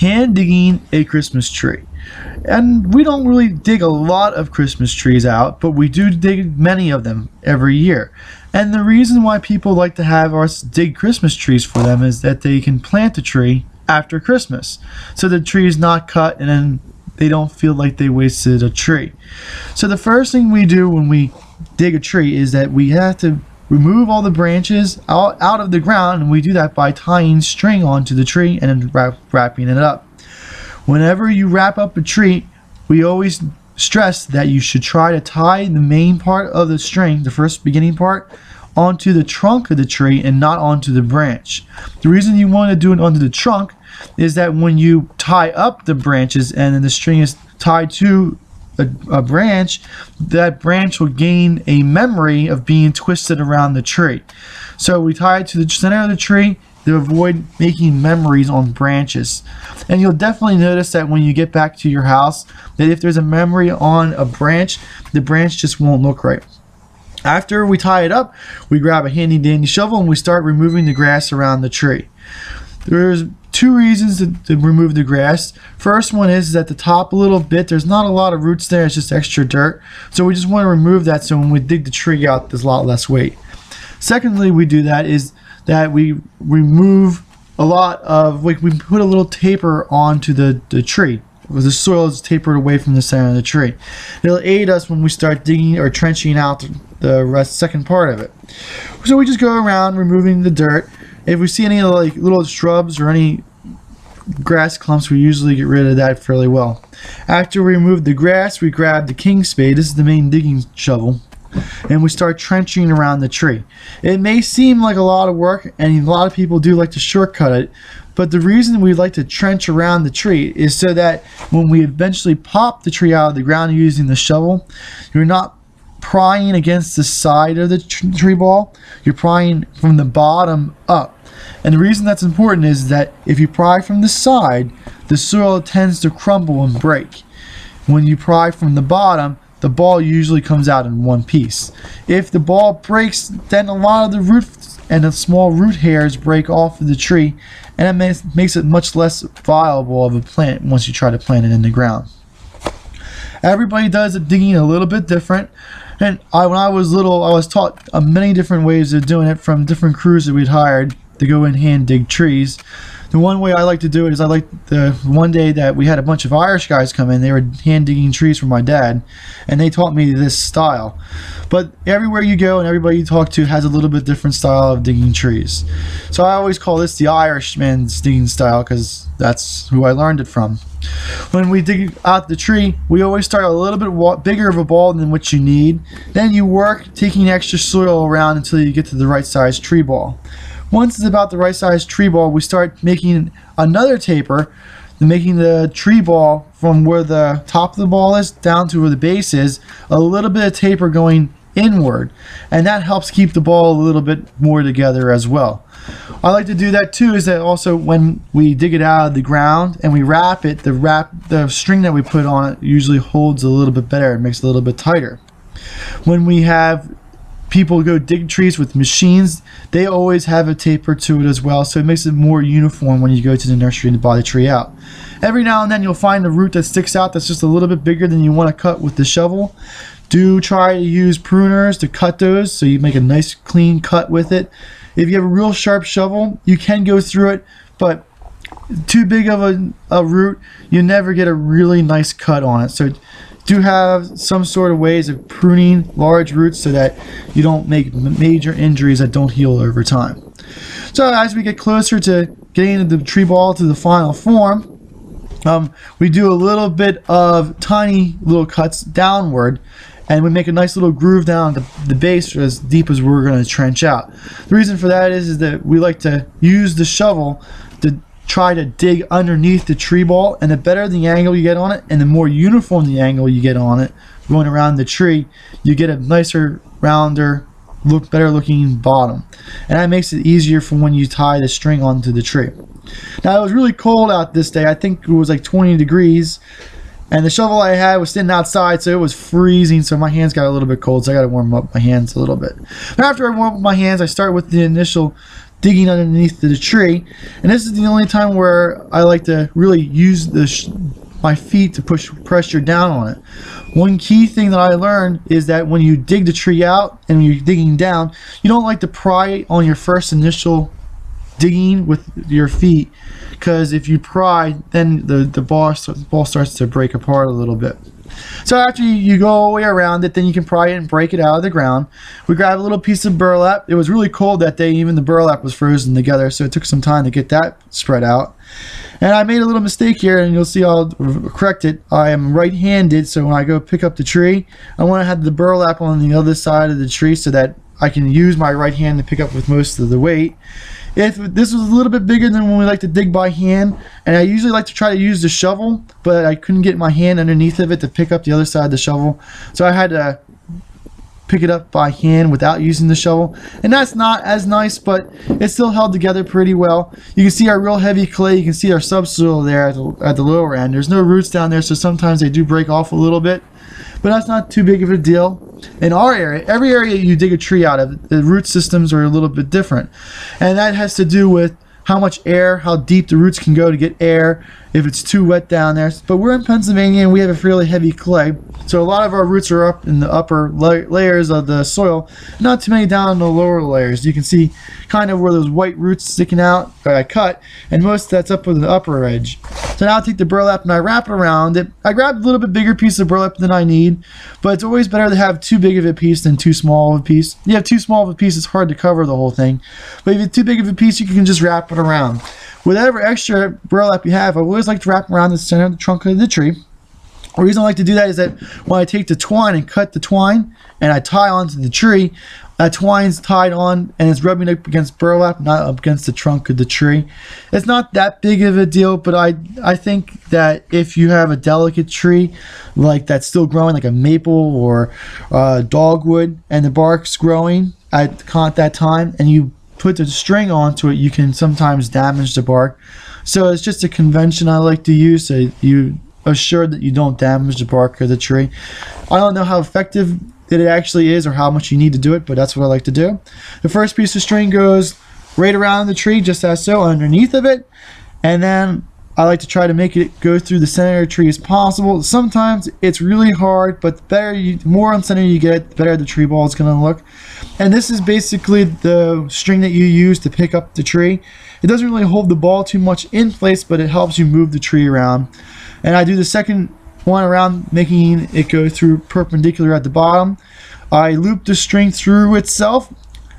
Hand digging a Christmas tree. And we don't really dig a lot of Christmas trees out, but we do dig many of them every year. And the reason why people like to have us dig Christmas trees for them is that they can plant a tree after Christmas. So the tree is not cut and then they don't feel like they wasted a tree. So the first thing we do when we dig a tree is that we have to remove all the branches out of the ground, and we do that by tying string onto the tree and then wrapping it up. Whenever you wrap up a tree, we always stress that you should try to tie the main part of the string, the first beginning part, onto the trunk of the tree and not onto the branch. The reason you want to do it onto the trunk is that when you tie up the branches and then the string is tied to a branch, that branch will gain a memory of being twisted around the tree. So we tie it to the center of the tree to avoid making memories on branches. And you'll definitely notice that when you get back to your house, that if there's a memory on a branch, the branch just won't look right. After we tie it up, we grab a handy dandy shovel and we start removing the grass around the tree. There's two reasons to remove the grass. First one is that the top a little bit, there's not a lot of roots there, it's just extra dirt. So we just want to remove that so when we dig the tree out, there's a lot less weight. Secondly, we do that is that we remove a lot of, like, we put a little taper onto the tree. The soil is tapered away from the center of the tree. It'll aid us when we start digging or trenching out the second part of it. So we just go around removing the dirt. If we see any like little shrubs or any grass clumps, we usually get rid of that fairly well. After we remove the grass, we grab the king spade. This is the main digging shovel, and we start trenching around the tree. It may seem like a lot of work, and a lot of people do like to shortcut it, but the reason we like to trench around the tree is so that when we eventually pop the tree out of the ground using the shovel, you're not prying against the side of the tree ball, you're prying from the bottom up. And the reason that's important is that if you pry from the side, the soil tends to crumble and break. When you pry from the bottom, the ball usually comes out in one piece. If the ball breaks, then a lot of the roots and the small root hairs break off of the tree, and it makes it much less viable of a plant once you try to plant it in the ground. Everybody does the digging a little bit different. And when I was little, I was taught many different ways of doing it from different crews that we'd hired to go and hand dig trees. The one way I like to do it is I like the one day that we had a bunch of Irish guys come in. They were hand digging trees for my dad, and they taught me this style. But everywhere you go and everybody you talk to has a little bit different style of digging trees. So I always call this the Irishman's digging style because that's who I learned it from. When we dig out the tree, we always start a little bit bigger of a ball than what you need. Then you work taking extra soil around until you get to the right size tree ball. Once it's about the right size tree ball, we start making another taper, making the tree ball from where the top of the ball is down to where the base is, a little bit of taper going inward, and that helps keep the ball a little bit more together as well. I like to do that too, is that also when we dig it out of the ground and we wrap it, the string that we put on it usually holds a little bit better, it makes it a little bit tighter. When we have people go dig trees with machines, they always have a taper to it as well, so it makes it more uniform when you go to the nursery to buy the tree out. Every now and then you'll find a root that sticks out that's just a little bit bigger than you want to cut with the shovel. Do try to use pruners to cut those so you make a nice clean cut with it. If you have a real sharp shovel, you can go through it, but too big of a root, you never get a really nice cut on it. So do have some sort of ways of pruning large roots so that you don't make major injuries that don't heal over time. So as we get closer to getting the tree ball to the final form, we do a little bit of tiny little cuts downward, and we make a nice little groove down the base as deep as we're going to trench out. The reason for that is that we like to use the shovel to try to dig underneath the tree ball, and the better the angle you get on it and the more uniform the angle you get on it going around the tree, you get a nicer, rounder, better looking bottom, and that makes it easier for when you tie the string onto the tree. Now it was really cold out this day. I think it was like 20 degrees, and the shovel I had was sitting outside, so it was freezing, so my hands got a little bit cold, so I got to warm up my hands a little bit. After I warm up my hands, I start with the initial digging underneath the tree. And this is the only time where I like to really use my feet to push pressure down on it. One key thing that I learned is that when you dig the tree out and you're digging down, you don't like to pry on your first initial digging with your feet, because if you pry, then the ball starts to break apart a little bit. So after you go all the way around it, then you can pry it and break it out of the ground. We grabbed a little piece of burlap. It was really cold that day. Even the burlap was frozen together, so it took some time to get that spread out. And I made a little mistake here, and you'll see I'll correct it. I am right-handed, so when I go pick up the tree, I want to have the burlap on the other side of the tree so that I can use my right hand to pick up with most of the weight. If this was a little bit bigger than when we like to dig by hand, and I usually like to try to use the shovel, but I couldn't get my hand underneath of it to pick up the other side of the shovel, so I had to pick it up by hand without using the shovel, and that's not as nice, but it still held together pretty well. You can see our real heavy clay. You can see our subsoil there at the lower end. There's no roots down there, so sometimes they do break off a little bit, but that's not too big of a deal. In our area, every area you dig a tree out of, the root systems are a little bit different, and that has to do with how much air, how deep the roots can go to get air, if it's too wet down there. But we're in Pennsylvania and we have a fairly heavy clay, so a lot of our roots are up in the upper layers of the soil, not too many down in the lower layers. You can see kind of where those white roots sticking out that I cut, and most of that's up on the upper edge. So now I take the burlap and I wrap it around it. I grabbed a little bit bigger piece of burlap than I need, but it's always better to have too big of a piece than too small of a piece. You have too small of a piece, it's hard to cover the whole thing, but if you have too big of a piece, you can just wrap it around. Whatever extra burlap you have, I always like to wrap around the center of the trunk of the tree. The reason I like to do that is that when I take the twine and cut the twine and I tie onto the tree, that twine's tied on and it's rubbing up against burlap, not up against the trunk of the tree. It's not that big of a deal, but I think that if you have a delicate tree like that's still growing, like a maple or dogwood, and the bark's growing at that time, and you put the string onto it, you can sometimes damage the bark. So it's just a convention I like to use, so you assure that you don't damage the bark of the tree. I don't know how effective it actually is or how much you need to do it, but that's what I like to do. The first piece of string goes right around the tree, just as so, underneath of it, and then I like to try to make it go through the center of the tree as possible. Sometimes it's really hard, but the more on center you get, the better the tree ball is going to look. And this is basically the string that you use to pick up the tree. It doesn't really hold the ball too much in place, but it helps you move the tree around. And I do the second one around, making it go through perpendicular at the bottom. I loop the string through itself,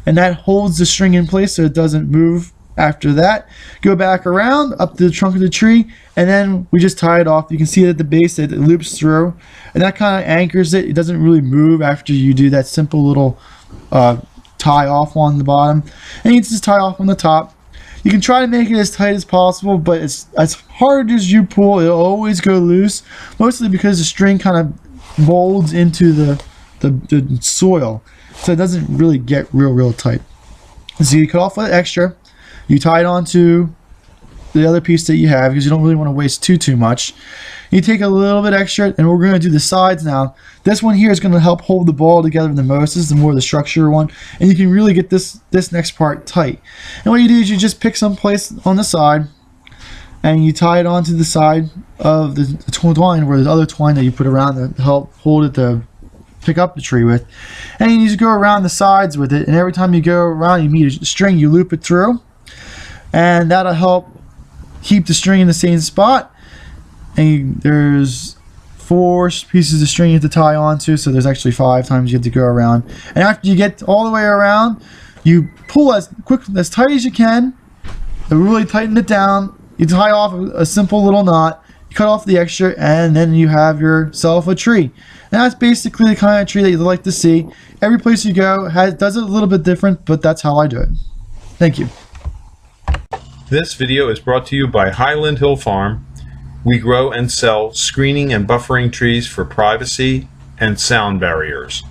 and that holds the string in place so it doesn't move. After that, go back around up to the trunk of the tree, and then we just tie it off. You can see it at the base, it loops through, and that kind of anchors it. It doesn't really move after you do that simple little tie off on the bottom, and you just tie off on the top. You can try to make it as tight as possible, but it's as hard as you pull, it'll always go loose, mostly because the string kind of molds into the soil, so it doesn't really get real tight. So you cut off the extra, you tie it onto the other piece that you have because you don't really want to waste too much. You take a little bit extra, and we're going to do the sides now. This one here is going to help hold the ball together the most. This is the more the structure one, and you can really get this next part tight. And what you do is you just pick some place on the side, and you tie it onto the side of the twine, where there's other twine that you put around to help hold it to pick up the tree with. And you just go around the sides with it, and every time you go around, you meet a string, you loop it through, and that'll help keep the string in the same spot. And there's 4 pieces of string you have to tie onto, so there's actually 5 times you have to go around. And after you get all the way around, you pull as tight as you can, and really tighten it down. You tie off a simple little knot, you cut off the extra, and then you have yourself a tree. And that's basically the kind of tree that you'd like to see. Every place you go does it a little bit different, but that's how I do it. Thank you. This video is brought to you by Highland Hill Farm. We grow and sell screening and buffering trees for privacy and sound barriers.